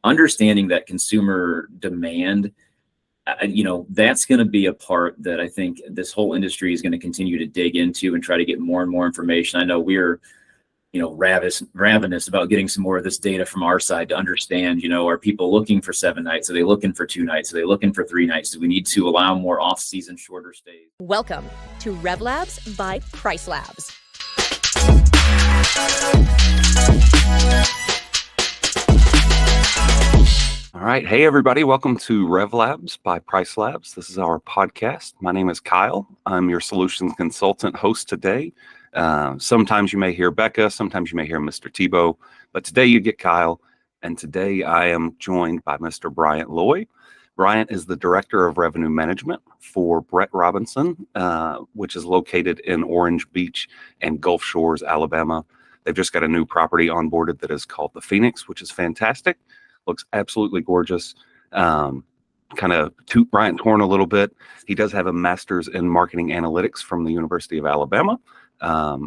understanding that consumer demand, that's going to be a part that I think this whole industry is going to continue to dig into and try to get more and more information. I know we're, ravenous about getting some more of this data from our side to understand, are people looking for 7 nights? Are they looking for 2 nights? Are they looking for 3 nights? Do we need to allow more off-season, shorter stays? Welcome to RevLabs by PriceLabs. All right. Hey, everybody. Welcome to RevLabs by PriceLabs. This is our podcast. My name is Kyle. I'm your solutions consultant host today. Sometimes you may hear Becca, sometimes you may hear Mr. Tebow, but today you get Kyle. And today I am joined by Mr. Bryant Loy. Bryant is the Director of Revenue Management for Brett Robinson, which is located in Orange Beach and Gulf Shores, Alabama. They've just got a new property onboarded that is called the Phoenix, which is fantastic. Looks absolutely gorgeous. Kind of toot Bryant's horn a little bit. He does have a master's in marketing analytics from the University of Alabama.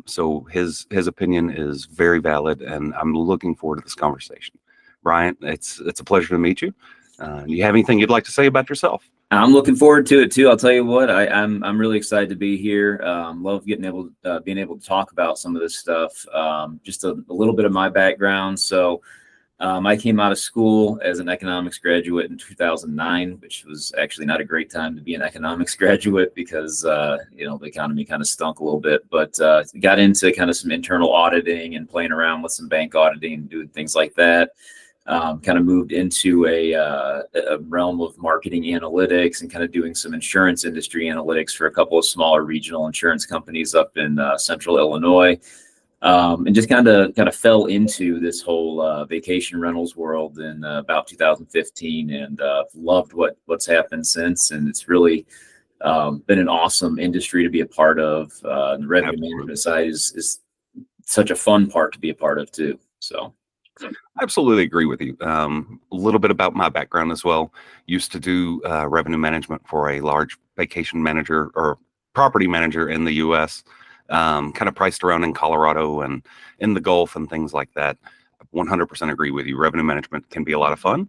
So his opinion is very valid, and I'm looking forward to this conversation. Bryant, it's a pleasure to meet you. You have anything you'd like to say about yourself? I'm looking forward to it too. I'll tell you what, I'm really excited to be here. Love being able to talk about some of this stuff. Just a little bit of my background. So I came out of school as an economics graduate in 2009, which was actually not a great time to be an economics graduate because, the economy kind of stunk a little bit, but got into kind of some internal auditing and playing around with some bank auditing and doing things like that. Kind of moved into a realm of marketing analytics and kind of doing some insurance industry analytics for a couple of smaller regional insurance companies up in central Illinois. And just kind of fell into this whole vacation rentals world in about 2015, and loved what's happened since. And it's really been an awesome industry to be a part of. The revenue management side is such a fun part to be a part of too. So I absolutely agree with you. A little bit about my background as well. Used to do revenue management for a large vacation manager or property manager in the U.S. Kind of priced around in Colorado and in the Gulf and things like that. 100% agree with you. Revenue management can be a lot of fun.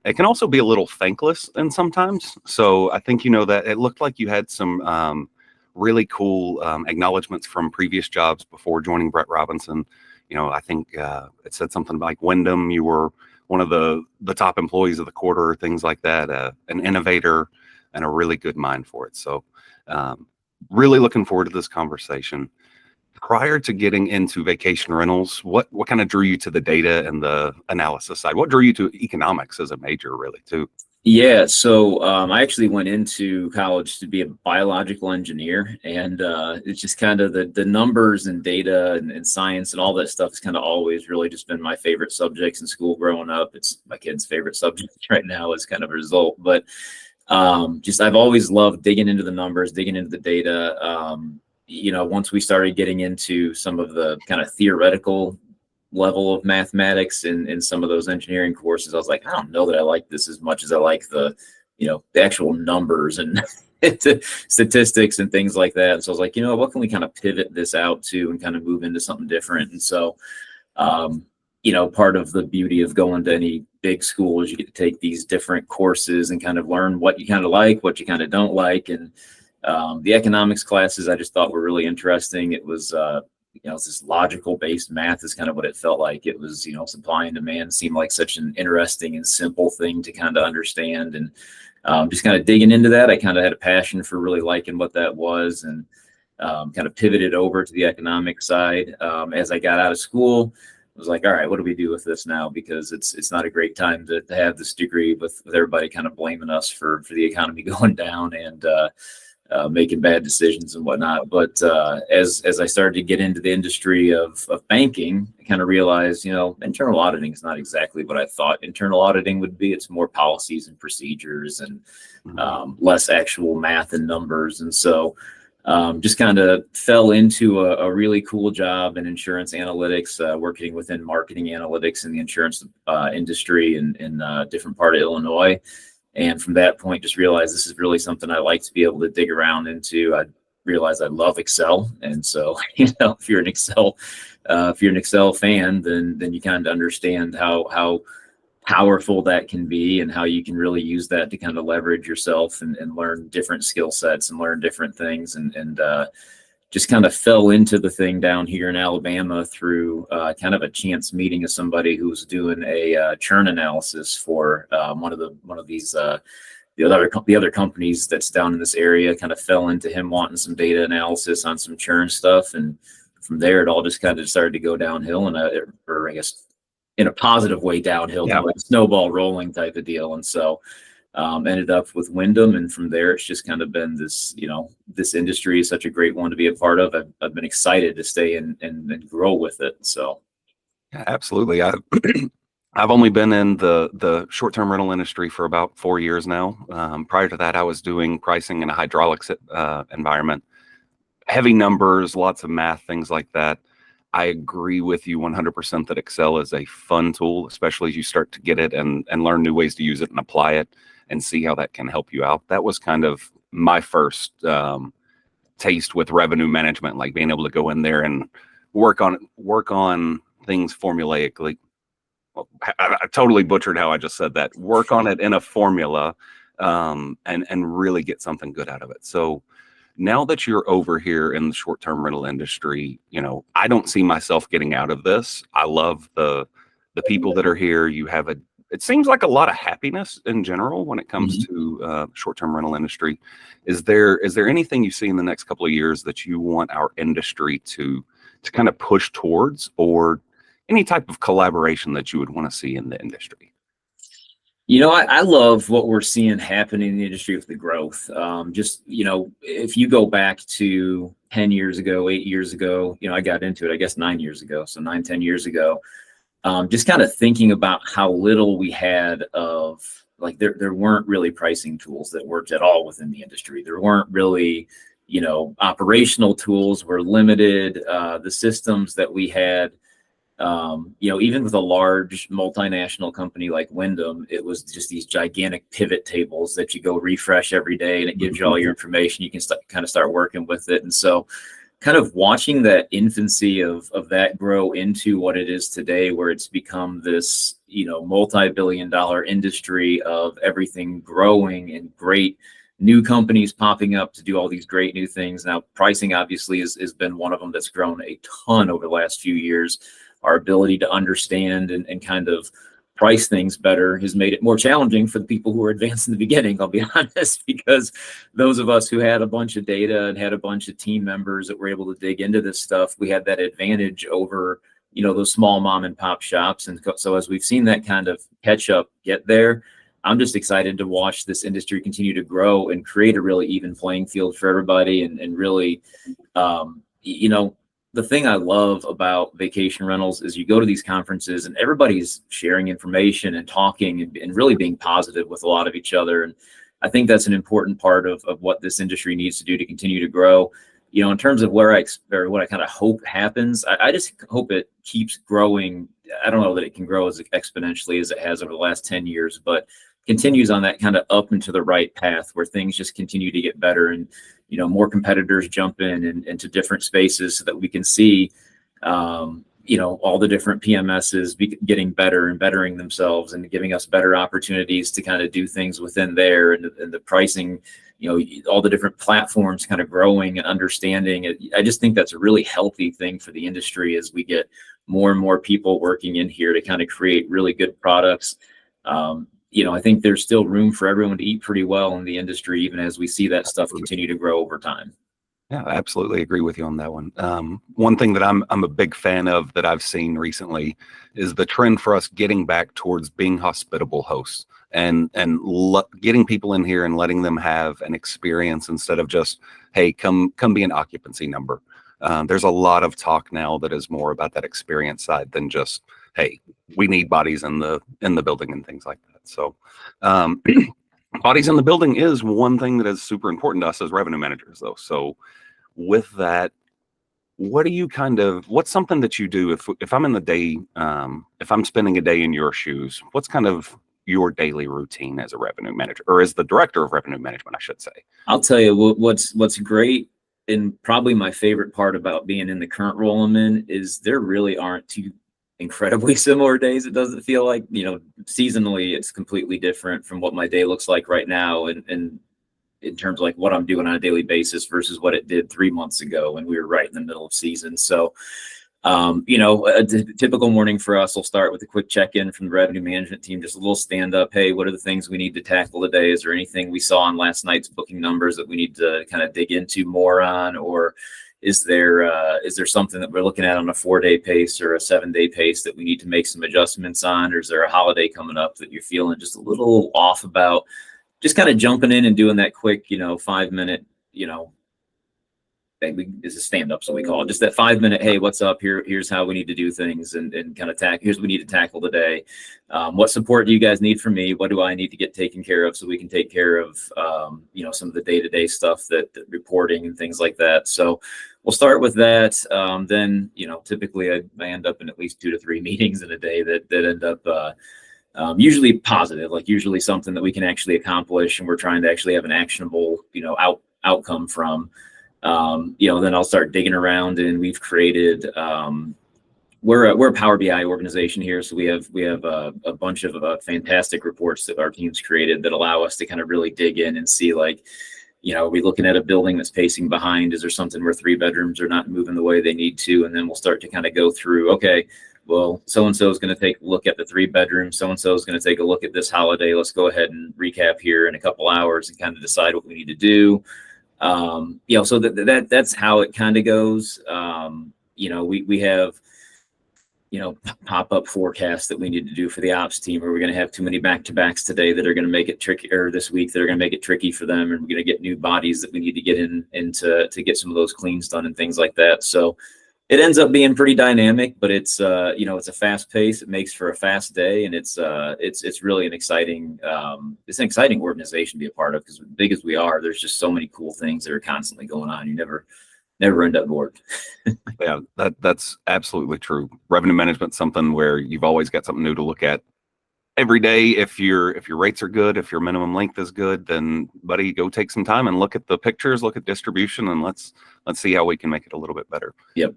It can also be a little thankless and sometimes. So I think, that it looked like you had some really cool acknowledgments from previous jobs before joining Brett Robinson. I think it said something like Wyndham, you were one of the top employees of the quarter, things like that, an innovator and a really good mind for it. So really looking forward to this conversation. Prior to getting into vacation rentals, what kind of drew you to the data and the analysis side? What drew you to economics as a major, really, too? Yeah, so I actually went into college to be a biological engineer, and it's just kind of the numbers and data and science and all that stuff has kind of always really just been my favorite subjects in school growing up. It's my kid's favorite subject right now as kind of a result, but I've always loved digging into the numbers, digging into the data. Once we started getting into some of the kind of theoretical level of mathematics in some of those engineering courses, I was like, I don't know that I like this as much as I like the actual numbers and statistics and things like that. And so I was like, what can we kind of pivot this out to and kind of move into something different? And so, part of the beauty of going to any big school is you get to take these different courses and kind of learn what you kind of like, what you kind of don't like. And the economics classes I just thought were really interesting. It was, it's this logical based math is kind of what it felt like. It was, supply and demand seemed like such an interesting and simple thing to kind of understand. And just kind of digging into that, I kind of had a passion for really liking what that was, and kind of pivoted over to the economic side. As I got out of school, I was like, all right, what do we do with this now? Because it's not a great time to have this degree with everybody kind of blaming us for the economy going down and making bad decisions and whatnot. But as I started to get into the industry of banking, I kind of realized, internal auditing is not exactly what I thought internal auditing would be. It's more policies and procedures and less actual math and numbers. And so just kind of fell into a really cool job in insurance analytics, working within marketing analytics in the insurance industry in a different part of Illinois. And from that point, just realized this is really something I like to be able to dig around into. I realized I love Excel. And so, if you're an Excel fan, then you kind of understand how powerful that can be and how you can really use that to kind of leverage yourself and learn different skill sets and learn different things and just kind of fell into the thing down here in Alabama through kind of a chance meeting of somebody who was doing a churn analysis for one of these the other companies that's down in this area. Kind of fell into him wanting some data analysis on some churn stuff, and from there it all just kind of started to go downhill, and or I guess in a positive way downhill, Yeah. like a snowball rolling type of deal. And so ended up with Wyndham, and from there it's just kind of been this, this industry is such a great one to be a part of. I've been excited to stay and grow with it. So Yeah, absolutely. I've only been in the short-term rental industry for about 4 years now. Prior to that, I was doing pricing in a hydraulics environment. Heavy numbers, lots of math, things like that. I agree with you 100% that Excel is a fun tool, especially as you start to get it and learn new ways to use it and apply it and see how that can help you out. That was kind of my first taste with revenue management, like being able to go in there and work on things formulaically. I totally butchered how I just said that. Work on it in a formula, and really get something good out of it. So now that you're over here in the short-term rental industry, I don't see myself getting out of this. I love the people that are here. You have it seems like a lot of happiness in general when it comes to short-term rental industry. Is there anything you see in the next couple of years that you want our industry to kind of push towards, or any type of collaboration that you would want to see in the industry? I love what we're seeing happening in the industry with the growth. If you go back to 10 years ago, 8 years ago, I got into it, I guess 9 years ago. So 9-10 years ago, just kind of thinking about how little we had of, like, there weren't really pricing tools that worked at all within the industry. There weren't really, operational tools were limited. The systems that we had, even with a large multinational company like Wyndham, it was just these gigantic pivot tables that you go refresh every day, and it gives you all your information. You can kind of start working with it. And so kind of watching that infancy of that grow into what it is today, where it's become this, multi-billion-dollar industry of everything growing and great new companies popping up to do all these great new things. Now, pricing obviously has been one of them that's grown a ton over the last few years. Our ability to understand and kind of price things better has made it more challenging for the people who are advanced in the beginning, I'll be honest, because those of us who had a bunch of data and had a bunch of team members that were able to dig into this stuff, we had that advantage over, those small mom and pop shops. And so as we've seen that kind of catch up get there, I'm just excited to watch this industry continue to grow and create a really even playing field for everybody. And really, the thing I love about vacation rentals is you go to these conferences and everybody's sharing information and talking and really being positive with a lot of each other. And I think that's an important part of what this industry needs to do to continue to grow. In terms of what I kind of hope happens, I just hope it keeps growing. I don't know that it can grow as exponentially as it has over the last 10 years, but continues on that kind of up and to the right path where things just continue to get better, and more competitors jump in into different spaces so that we can see all the different PMSs getting better and bettering themselves and giving us better opportunities to kind of do things within there, and the pricing, all the different platforms kind of growing and understanding it. I just think that's a really healthy thing for the industry as we get more and more people working in here to kind of create really good products. I think there's still room for everyone to eat pretty well in the industry, even as we see that stuff continue to grow over time. Yeah, I absolutely agree with you on that one. One thing that I'm a big fan of that I've seen recently is the trend for us getting back towards being hospitable hosts and getting people in here and letting them have an experience instead of just, hey, come be an occupancy number. There's a lot of talk now that is more about that experience side than just, hey, we need bodies in the building and things like that. So bodies in the building is one thing that is super important to us as revenue managers, though. So with that, what's something that you do if I'm in the day, if I'm spending a day in your shoes, what's kind of your daily routine as a revenue manager, or as the director of revenue management, I should say? I'll tell you what's great, and probably my favorite part about being in the current role I'm in, is there really aren't too incredibly similar days. It doesn't feel like, seasonally it's completely different from what my day looks like right now. And in terms of like what I'm doing on a daily basis versus what it did 3 months ago when we were right in the middle of season. So, a typical morning for us will start with a quick check-in from the revenue management team, just a little stand-up. Hey, what are the things we need to tackle today? Is there anything we saw on last night's booking numbers that we need to kind of dig into more on? Or is there something that we're looking at on a 4-day pace or a 7-day pace that we need to make some adjustments on? Or is there a holiday coming up that you're feeling just a little off about? Just kind of jumping in and doing that quick, 5-minute, is a stand-up, so we call it, just that 5-minute, hey, what's up here, here's how we need to do things, and kind of here's what we need to tackle today. What support do you guys need from me? What do I need to get taken care of so we can take care of some of the day-to-day stuff, that reporting and things like that. So we'll start with that. Then typically I end up in at least 2 to 3 meetings in a day that end up usually positive, like usually something that we can actually accomplish and we're trying to actually have an actionable outcome from. Then I'll start digging around, and we've created, we're a Power BI organization here. So we have a bunch of fantastic reports that our team's created that allow us to kind of really dig in and see, like, are we looking at a building that's pacing behind? Is there something where 3 bedrooms are not moving the way they need to? And then we'll start to kind of go through, okay, well, so-and-so is going to take a look at the 3 bedrooms. So-and-so is going to take a look at this holiday. Let's go ahead and recap here in a couple hours and kind of decide what we need to do. So that's how it kind of goes. We have, pop-up forecasts that we need to do for the ops team. Are we going to have too many back-to-backs today that are going to make it tricky, or this week that are going to make it tricky for them? And we're going to get new bodies that we need to get in to get some of those cleans done and things like that. So it ends up being pretty dynamic, but it's it's a fast pace. It makes for a fast day, and it's really an exciting organization to be a part of, because as big as we are, there's just so many cool things that are constantly going on. You never end up bored. Yeah, that's absolutely true. Revenue management, something where you've always got something new to look at every day. If your rates are good, if your minimum length is good, then buddy, go take some time and look at the pictures, look at distribution, and let's see how we can make it a little bit better. Yep.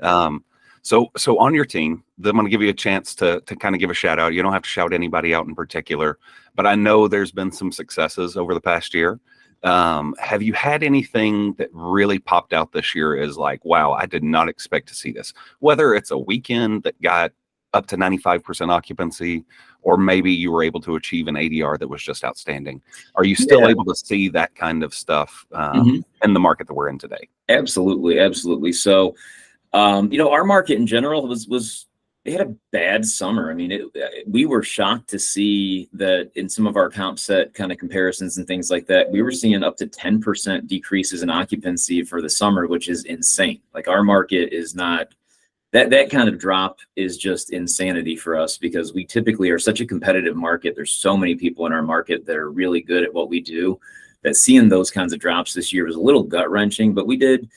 So on your team, I'm going to give you a chance to kind of give a shout out. You don't have to shout anybody out in particular, but I know there's been some successes over the past year. Have you had anything that really popped out this year as like, wow, I did not expect to see this? Whether it's a weekend that got up to 95% occupancy, or maybe you were able to achieve an ADR that was just outstanding. Are you still able to see that kind of stuff in the market that we're in today? Absolutely. So, our market in general it had a bad summer. I mean, we were shocked to see that in some of our comp set kind of comparisons and things like that, we were seeing up to 10% decreases in occupancy for the summer, which is insane. Like, our market is not, that kind of drop is just insanity for us, because we typically are such a competitive market. There's so many people in our market that are really good at what we do, that seeing those kinds of drops this year was a little gut wrenching, but we did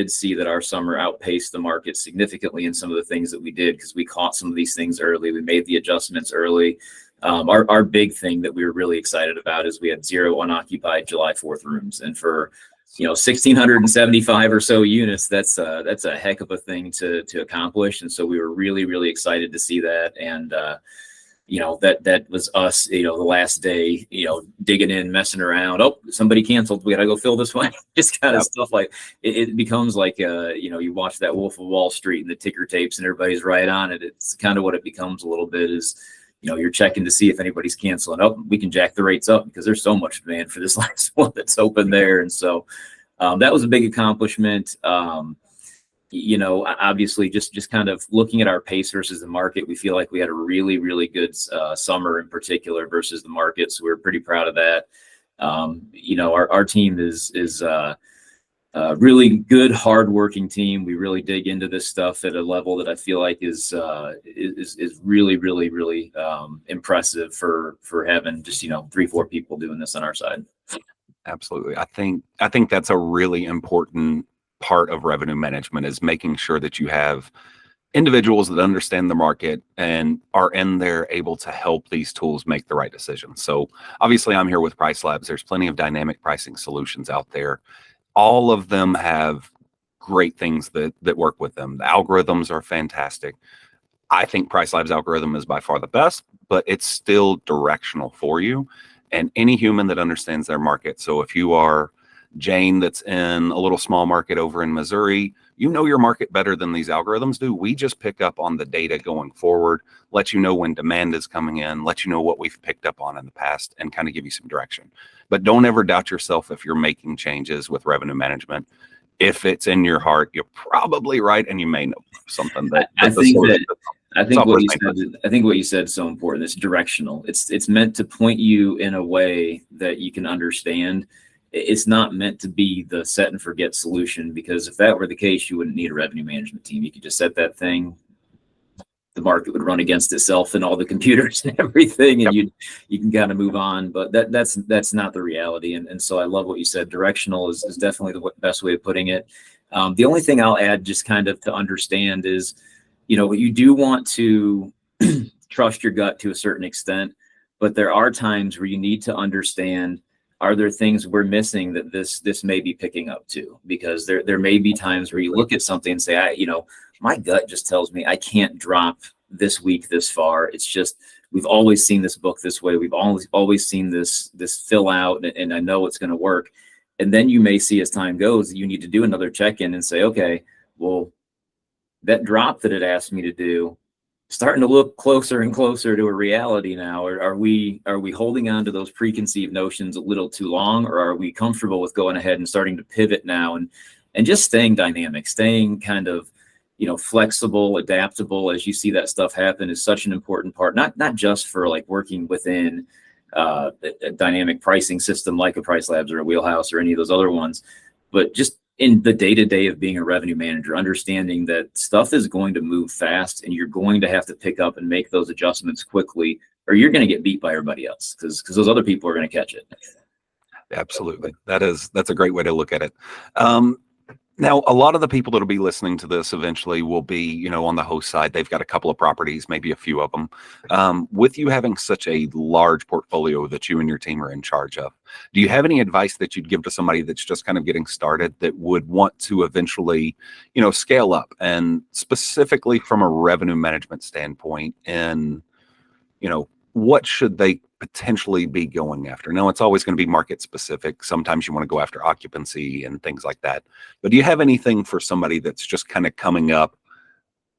see that our summer outpaced the market significantly in some of the things that we did, because we caught some of these things early. We made the adjustments early. Our big thing that we were really excited about is we had 0 unoccupied July 4th rooms, and for 1,675 or so units, that's a heck of a thing to accomplish. And so we were really, really excited to see that. And that was us, the last day, digging in, messing around. Oh, somebody canceled. We got to go fill this one. Just kind of stuff like it becomes like, you watch that Wolf of Wall Street and the ticker tapes and everybody's right on it. It's kind of what it becomes a little bit is, you're checking to see if anybody's canceling. Oh, we can jack the rates up because there's so much demand for this last one that's open there. And so that was a big accomplishment. Obviously just kind of looking at our pace versus the market, we feel like we had a really, really good summer in particular versus the market. So we're pretty proud of that. Our team is really good, hardworking team. We really dig into this stuff at a level that I feel like is really, really, really impressive for having just 3-4 people doing this on our side. Absolutely. I think that's a really important part of revenue management, is making sure that you have individuals that understand the market and are in there able to help these tools make the right decisions. So obviously I'm here with PriceLabs. There's plenty of dynamic pricing solutions out there. All of them have great things that work with them. The algorithms are fantastic. I think PriceLabs algorithm is by far the best, but it's still directional for you. And any human that understands their market. So if you are Jane that's in a little small market over in Missouri, you know your market better than these algorithms do. We just pick up on the data going forward, let you know when demand is coming in, let you know what we've picked up on in the past, and kind of give you some direction. But don't ever doubt yourself if you're making changes with revenue management. If it's in your heart, you're probably right, and you may know something that I think source- that I think software what you is said. I think what you said is so important. It's directional. It's meant to point you in a way that you can understand. It's not meant to be the set and forget solution, because if that were the case, you wouldn't need a revenue management team. You could just set that thing. The market would run against itself and all the computers and everything, and Yep. you can kind of move on. But that's not the reality. And so I love what you said. Directional is definitely the best way of putting it. The only thing I'll add, just kind of to understand, is, you do want to trust your gut to a certain extent, but there are times where you need to understand, are there things we're missing that this may be picking up too? Because there may be times where you look at something and say, my gut just tells me I can't drop this week this far. It's just, we've always seen this book this way. We've always seen this fill out, and I know it's going to work. And then you may see, as time goes, you need to do another check-in and say, okay, well, that drop that it asked me to do, starting to look closer and closer to a reality now. Or are we holding on to those preconceived notions a little too long, or are we comfortable with going ahead and starting to pivot now and just staying dynamic, staying kind of, flexible, adaptable as you see that stuff happen is such an important part, not just for like working within a dynamic pricing system like a PriceLabs or a Wheelhouse or any of those other ones, but just in the day-to-day of being a revenue manager, understanding that stuff is going to move fast and you're going to have to pick up and make those adjustments quickly, or you're going to get beat by everybody else, because those other people are going to catch it. Absolutely. That's a great way to look at it. Now, a lot of the people that'll be listening to this eventually will be, on the host side. They've got a couple of properties, maybe a few of them. With you having such a large portfolio that you and your team are in charge of, do you have any advice that you'd give to somebody that's just kind of getting started that would want to eventually, scale up, and specifically from a revenue management standpoint, and, what should they potentially be going after? Now, it's always going to be market specific. Sometimes you want to go after occupancy and things like that. But do you have anything for somebody that's just kind of coming up?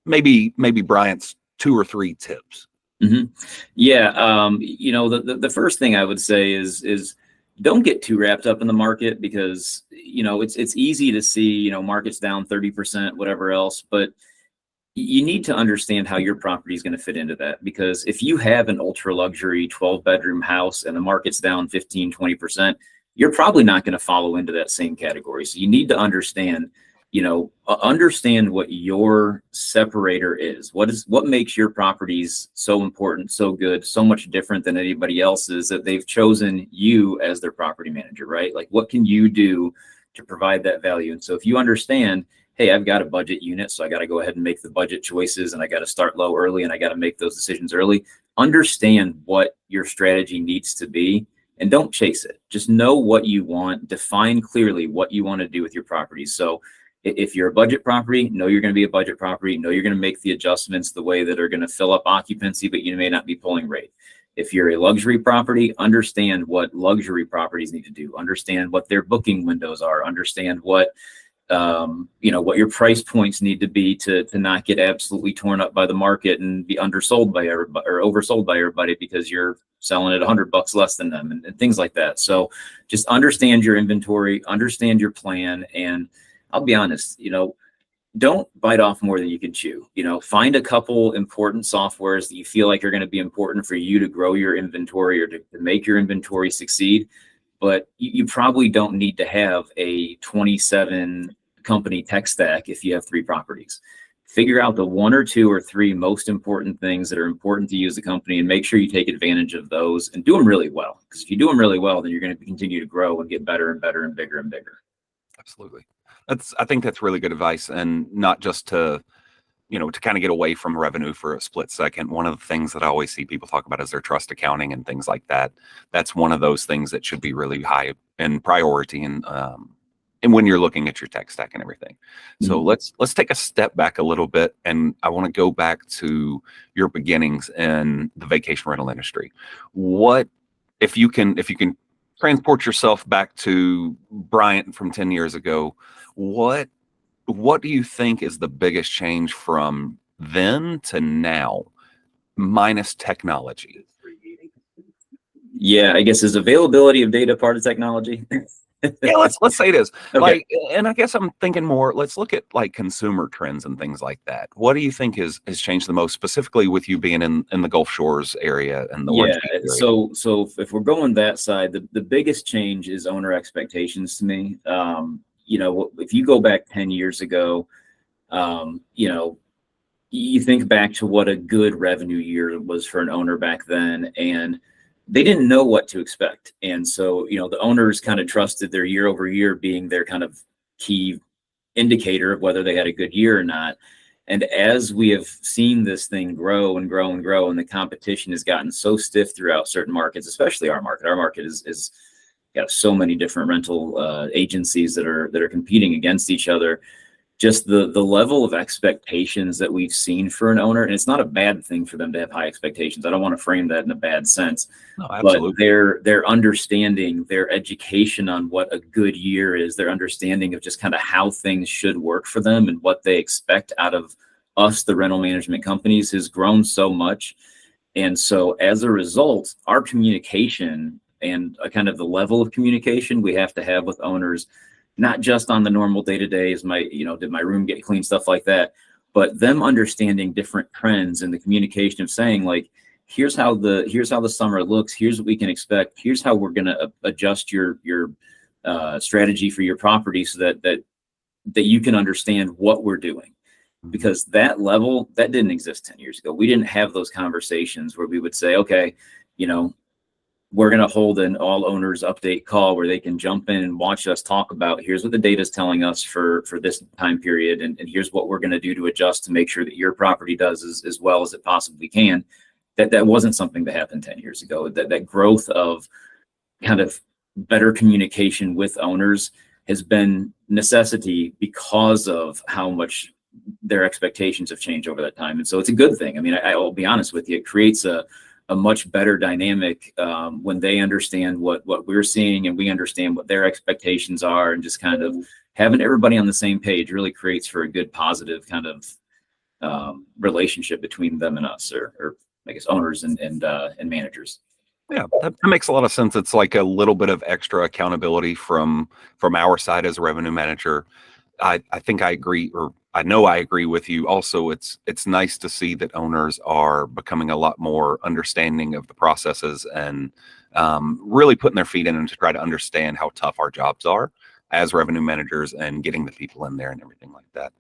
Maybe Bryant's 2 or 3 tips. Mm-hmm. Yeah. The first thing I would say is don't get too wrapped up in the market, because, it's easy to see, market's down 30%, whatever else, but you need to understand how your property is going to fit into that. Because if you have an ultra luxury 12-bedroom house and the market's down 15, 20%, you're probably not going to follow into that same category. So you need to understand, understand what your separator is. What makes your properties so important, so good, so much different than anybody else's, that they've chosen you as their property manager, right? Like, what can you do to provide that value? And so if you understand, hey, I've got a budget unit, so I got to go ahead and make the budget choices, and I got to start low early, and I got to make those decisions early. Understand what your strategy needs to be, and don't chase it. Just know what you want. Define clearly what you want to do with your properties. So if you're a budget property, know you're going to be a budget property. Know you're going to make the adjustments the way that are going to fill up occupancy, but you may not be pulling rate. If you're a luxury property, understand what luxury properties need to do. Understand what their booking windows are. Understand what what your price points need to be to not get absolutely torn up by the market and be undersold by everybody or oversold by everybody because you're selling it $100 less than them, and things like that. So just understand your inventory, understand your plan. And I'll be honest, don't bite off more than you can chew. Find a couple important softwares that you feel like are going to be important for you to grow your inventory or to make your inventory succeed. But you probably don't need to have a 27 company tech stack if you have 3 properties. Figure out the 1 or 2 or 3 most important things that are important to you as a company, and make sure you take advantage of those and do them really well. Because if you do them really well, then you're going to continue to grow and get better and better and bigger and bigger. Absolutely. I think that's really good advice, and not just to kind of get away from revenue for a split second. One of the things that I always see people talk about is their trust accounting and things like that. That's one of those things that should be really high in priority and and when you're looking at your tech stack and everything. So Mhm. let's take a step back a little bit, and I want to go back to your beginnings in the vacation rental industry. What if you can transport yourself back to Bryant from 10 years ago, what do you think is the biggest change from then to now, minus technology? Yeah, I guess is availability of data part of technology? Yeah, let's say it is. Okay. Like, and I guess I'm thinking more, let's look at like consumer trends and things like that. What do you think has changed the most, specifically with you being in the Gulf Shores area and the Orange Yeah. Beach area? So if we're going that side, the biggest change is owner expectations to me. If you go back 10 years ago, you know, you think back to what a good revenue year was for an owner back then, and they didn't know what to expect. And so, the owners kind of trusted their year over year being their kind of key indicator of whether they had a good year or not. And as we have seen this thing grow and grow and grow, and the competition has gotten so stiff throughout certain markets, especially our market is got so many different rental agencies that are competing against each other. Just the level of expectations that we've seen for an owner, and it's not a bad thing for them to have high expectations. I don't want to frame that in a bad sense, No, but absolutely. their understanding, their education on what a good year is, their understanding of just kind of how things should work for them and what they expect out of us, the rental management companies, has grown so much. And so as a result, our communication and kind of the level of communication we have to have with owners, not just on the normal day-to-day, did my room get clean, stuff like that, but them understanding different trends and the communication of saying, like, here's how the summer looks, here's what we can expect, here's how we're going to adjust your strategy for your property so that you can understand what we're doing. Because that didn't exist 10 years ago. We didn't have those conversations where we would say, okay, we're going to hold an all owners update call where they can jump in and watch us talk about, here's what the data is telling us for this time period. And here's what we're going to do to adjust to make sure that your property does as well as it possibly can. That wasn't something that happened 10 years ago. That growth of kind of better communication with owners has been necessity because of how much their expectations have changed over that time. And so it's a good thing. I mean, I will be honest with you, it creates a much better dynamic when they understand what we're seeing and we understand what their expectations are, and just kind of having everybody on the same page really creates for a good, positive kind of relationship between them and us, or I guess owners and managers. Yeah, that makes a lot of sense. It's like a little bit of extra accountability from our side as a revenue manager. I think I agree, or I know I agree with you. Also, it's nice to see that owners are becoming a lot more understanding of the processes and really putting their feet in and to try to understand how tough our jobs are as revenue managers and getting the people in there and everything like that.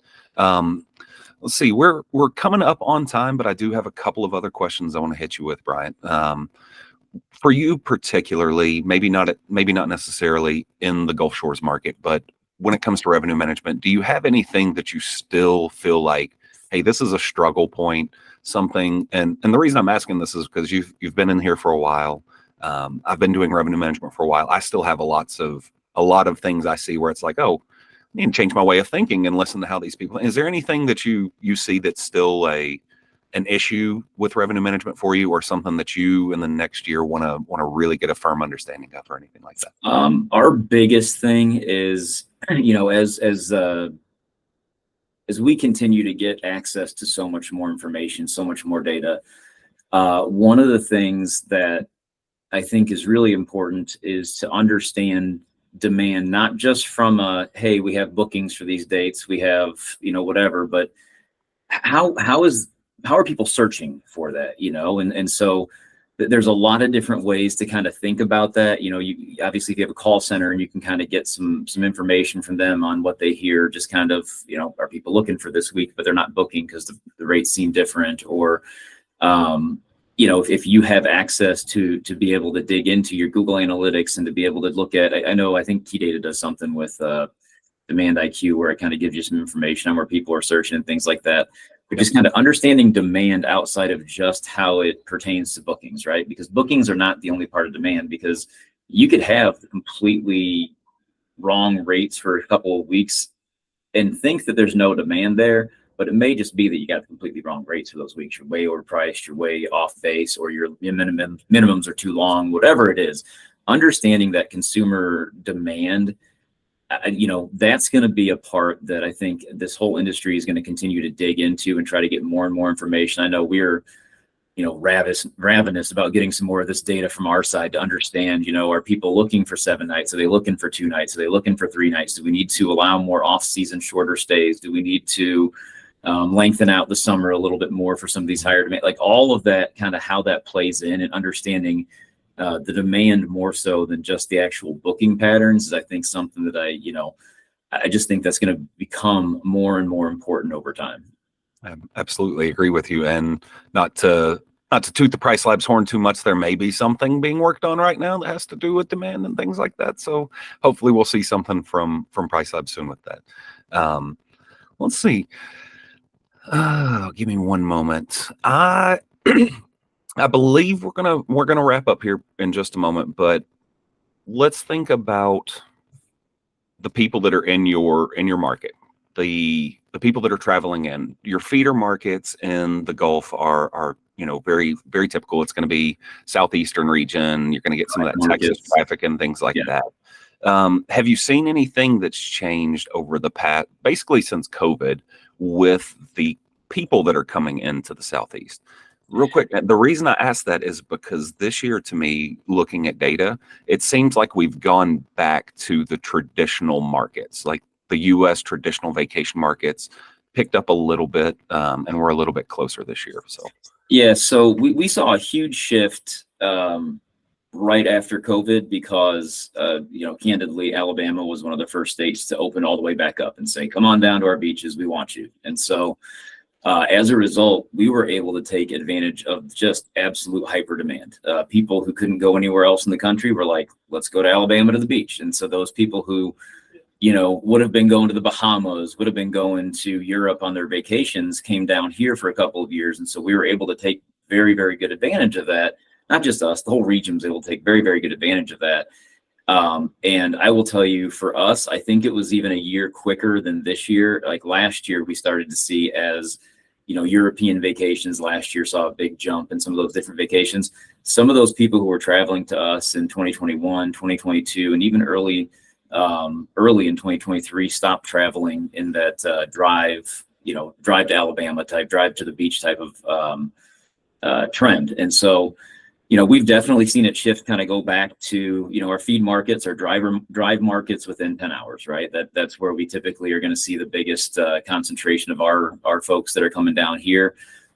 Let's see, we're coming up on time, but I do have a couple of other questions I want to hit you with, Bryant. For you particularly, maybe not necessarily in the Gulf Shores market, but when it comes to revenue management, do you have anything that you still feel like, hey, this is a struggle point, something? And the reason I'm asking this is because you've been in here for a while. I've been doing revenue management for a while. I still have a lot of things I see where it's like, oh, I need to change my way of thinking and listen to how these people. Is there anything that you see that's still an issue with revenue management for you, or something that you in the next year want to really get a firm understanding of, or anything like that? Our biggest thing is, as we continue to get access to so much more information, so much more data, one of the things that I think is really important is to understand demand, not just from hey, we have bookings for these dates, we have, whatever, but how are people searching for that, and so there's a lot of different ways to kind of think about that. You obviously, if you have a call center and you can kind of get some information from them on what they hear, just kind of, are people looking for this week, but they're not booking because the rates seem different, or, if you have access to be able to dig into your Google Analytics and to be able to look at, I think Key Data does something with Demand IQ where it kind of gives you some information on where people are searching and things like that. But just kind of understanding demand outside of just how it pertains to bookings, right? Because bookings are not the only part of demand, because you could have completely wrong rates for a couple of weeks and think that there's no demand there, but it may just be that you got completely wrong rates for those weeks. You're way overpriced, you're way off base, or your minimums are too long, whatever it is. Understanding that consumer demand, that's going to be a part that I think this whole industry is going to continue to dig into and try to get more and more information. I know we're, ravenous about getting some more of this data from our side to understand, are people looking for 7 nights? Are they looking for 2 nights? Are they looking for 3 nights? Do we need to allow more off-season shorter stays? Do we need to lengthen out the summer a little bit more for some of these higher demand? Like all of that, kind of how that plays in, and understanding the demand more so than just the actual booking patterns is, I think, something that I just think that's going to become more and more important over time. I absolutely agree with you. And not to toot the PriceLabs horn too much, there may be something being worked on right now that has to do with demand and things like that. So hopefully we'll see something from PriceLabs soon with that. Let's see. Give me one moment. I believe we're gonna wrap up here in just a moment, but let's think about the people that are in your market. The people that are traveling in your feeder markets in the Gulf are very, very typical. It's going to be southeastern region. You're going to get some of that Texas traffic and things like that. Have you seen anything that's changed over the past, basically since COVID, with the people that are coming into the Southeast? Real quick, the reason I ask that is because this year, to me, looking at data, it seems like we've gone back to the traditional markets, like the U.S. traditional vacation markets picked up a little bit, and we're a little bit closer this year. So we saw a huge shift right after COVID because, candidly, Alabama was one of the first states to open all the way back up and say, come on down to our beaches, we want you. And so as a result, we were able to take advantage of just absolute hyper demand. People who couldn't go anywhere else in the country were like, let's go to Alabama to the beach. And so those people who would have been going to the Bahamas, would have been going to Europe on their vacations, came down here for a couple of years. And so we were able to take very, very good advantage of that. Not just us, the whole region was able to take very, very good advantage of that. And I will tell you, for us, I think it was even a year quicker than this year. Like last year, we started to see as, European vacations last year saw a big jump in some of those different vacations. Some of those people who were traveling to us in 2021, 2022, and even early in 2023 stopped traveling in that drive to Alabama type, drive to the beach type of trend. And so, we've definitely seen it shift, kind of go back to, our feed markets, our drive markets within 10 hours, right? That's where we typically are going to see the biggest concentration of our folks that are coming down here.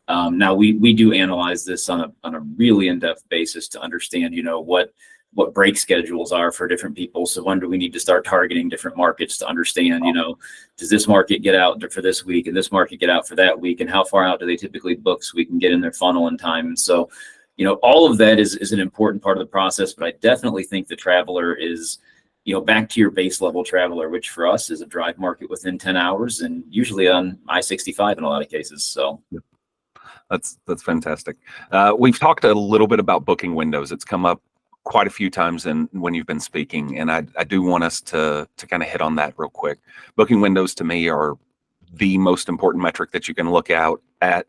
Now we do analyze this on a really in-depth basis to understand, what break schedules are for different people. So when do we need to start targeting different markets to understand, does this market get out for this week and this market get out for that week, and how far out do they typically book so we can get in their funnel in time? And so, all of that is an important part of the process, but I definitely think the traveler is, back to your base level traveler, which for us is a drive market within 10 hours and usually on I-65 in a lot of cases. So that's fantastic. We've talked a little bit about booking windows. It's come up quite a few times when you've been speaking, and I do want us to kind of hit on that real quick. Booking windows to me are the most important metric that you can look out at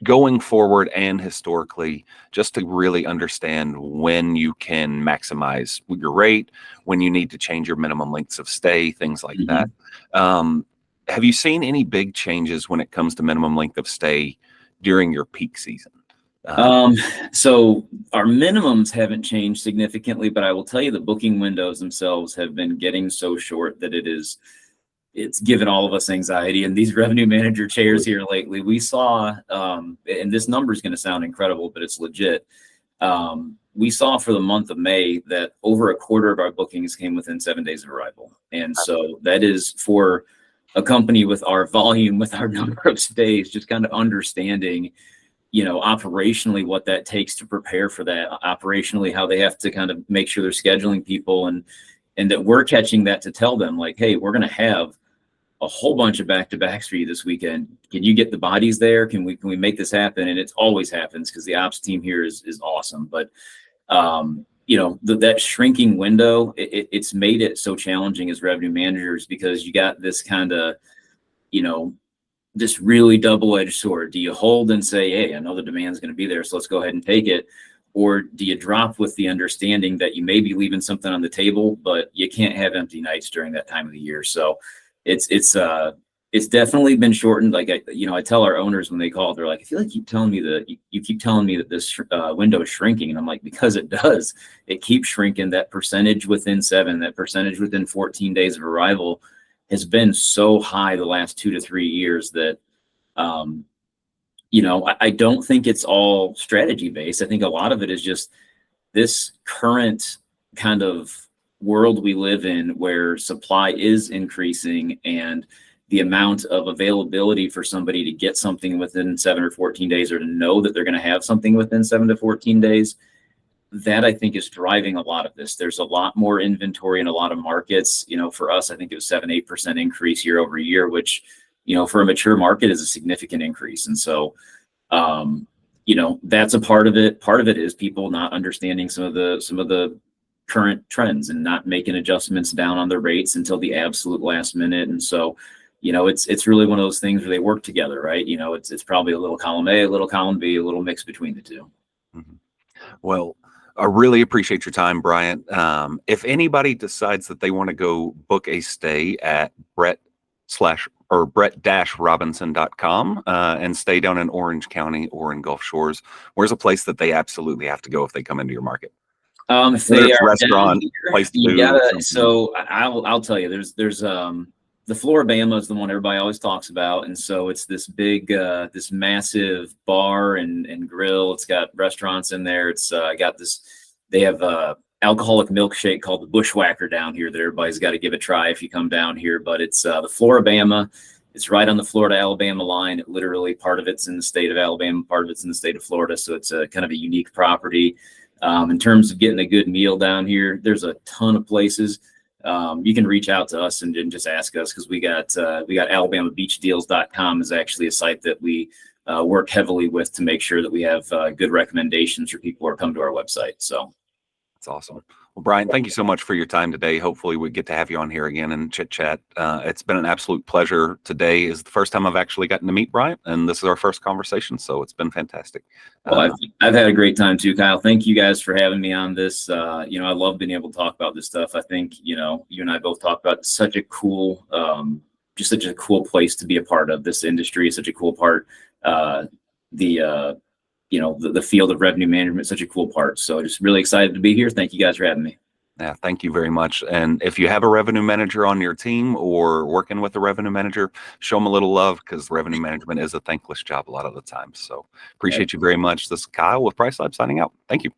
going forward and historically, just to really understand when you can maximize your rate, when you need to change your minimum lengths of stay, things like that. Have you seen any big changes when it comes to minimum length of stay during your peak season? So our minimums haven't changed significantly, but I will tell you the booking windows themselves have been getting so short that it's given all of us anxiety. And these revenue manager chairs here lately, we saw, and this number is going to sound incredible, but it's legit. We saw for the month of May that over a quarter of our bookings came within 7 days of arrival. And so that is, for a company with our volume, with our number of stays, just kind of understanding, operationally what that takes to prepare for that, operationally how they have to kind of make sure they're scheduling people, and that we're catching that to tell them, like, hey, we're going to have a whole bunch of back-to-backs for you this weekend. Can you get the bodies there? Can we make this happen? And it always happens because the ops team here is awesome. But that shrinking window, it's made it so challenging as revenue managers, because you got this kind of, this really double-edged sword. Do you hold and say, hey, I know the demand's going to be there, so let's go ahead and take it? Or do you drop with the understanding that you may be leaving something on the table, but you can't have empty nights during that time of the year? So it's definitely been shortened. Like, I tell our owners when they call, they're like, I feel like you keep telling me that this window is shrinking. And I'm like, because it does. It keeps shrinking. That percentage within 7, that percentage within 14 days of arrival has been so high the last 2 to 3 years that, I don't think it's all strategy based. I think a lot of it is just this current kind of world we live in, where supply is increasing, and the amount of availability for somebody to get something within 7 or 14 days, or to know that they're going to have something within 7 to 14 days, that I think is driving a lot of this. There's a lot more inventory in a lot of markets. For us, I think it was 7-8% increase year over year, which, for a mature market is a significant increase. And so, that's a part of it. Part of it is people not understanding some of the current trends and not making adjustments down on the rates until the absolute last minute. And so, it's really one of those things where they work together, right? It's probably a little column A, a little column B, a little mix between the two. Mm-hmm. Well, I really appreciate your time, Bryant. If anybody decides that they want to go book a stay at Brett-Robinson.com and stay down in Orange County or in Gulf Shores, where's a place that they absolutely have to go if they come into your market? If they are restaurant, here, place to you do gotta. So I'll tell you, there's the Floribama is the one everybody always talks about, and so it's this big, this massive bar and grill. It's got restaurants in there. It's got this. They have alcoholic milkshake called the Bushwhacker down here that everybody's got to give a try if you come down here. But it's the Floribama. It's right on the Florida-Alabama line. Literally, part of it's in the state of Alabama, part of it's in the state of Florida. So it's a kind of a unique property. In terms of getting a good meal down here, there's a ton of places. You can reach out to us and just ask us, because we got AlabamaBeachDeals.com is actually a site that we work heavily with to make sure that we have good recommendations for people who are come to our website. So that's awesome. Well, Bryant, thank you so much for your time today. Hopefully we get to have you on here again and chit chat. It's been an absolute pleasure. Today is the first time I've actually gotten to meet Bryant, and this is our first conversation. So it's been fantastic. Well, I've had a great time too, Kyle. Thank you guys for having me on this. I love being able to talk about this stuff. I think, you and I both talk about such a cool, just such a cool place to be a part of. This industry is such a cool part. The field of revenue management is such a cool part. So just really excited to be here. Thank you guys for having me. Yeah, thank you very much. And if you have a revenue manager on your team or working with a revenue manager, show them a little love, because revenue management is a thankless job a lot of the time. So appreciate you very much. This is Kyle with PriceLabs signing out. Thank you.